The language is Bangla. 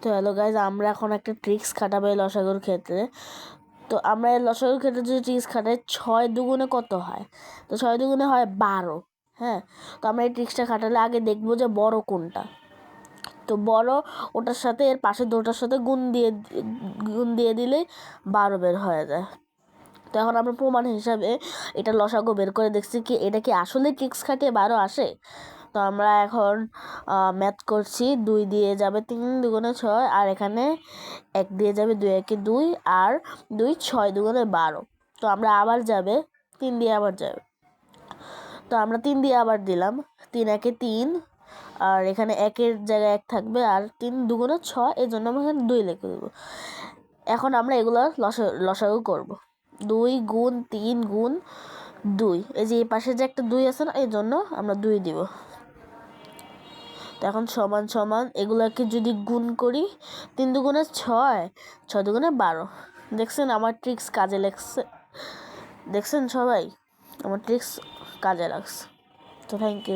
তো হ্যালো গাইজ, আমরা এখন একটা ট্রিক্স খাটাবো এই লসাগুর ক্ষেত্রে। তো আমরা এই লসাগুর ক্ষেত্রে যদি ট্রিক্স খাটাই 6 দুগুণে কত হয়? তো 6 দুগুণে হয় 12। হ্যাঁ, তো আমরা এই ট্রিক্সটা খাটালে আগে দেখবো যে বড় কোনটা। তো বড় ওটার সাথে এর পাশের দুটোর সাথে গুণ দিয়ে দিলেই 12 বের হয়ে যায়। তো এখন আমরা প্রমাণ হিসাবে এটা লসাগু বের করে দেখছি কি এটা কি আসলে ট্রিক্স খাটিয়ে 12 আসে। তো আমরা এখন ম্যাথ করছি। 2 দিয়ে যাবে 3 দুগুণে 6, আর এখানে 1 দিয়ে যাবে 2 একে 2, আর 2 6 দুগুণে 12। তো আমরা আবার যাবে 3 দিয়ে আবার যাবে। তো আমরা 3 দিয়ে আবার দিলাম, 3 একে 3, আর এখানে 1-এর জায়গায় 1 থাকবে, আর 3 দুগুণে 6, এই জন্য আমরা এখানে 2 লিখে দেবো। এখন আমরা এগুলো লসাগু করব। 2 গুণ 3 গুণ 2, এই যে এই পাশে যে একটা 2 আছে না, এই জন্য আমরা 2 দিব। তো এখন সমান সমান এগুলাকে যদি গুণ করি, 3 দুগুণে 6, 6 দুগুণে 12। দেখছেন আমার ট্রিক্স কাজে লাগছে? দেখছেন সবাই, আমার ট্রিক্স কাজে লাগছে। তো থ্যাংক ইউ।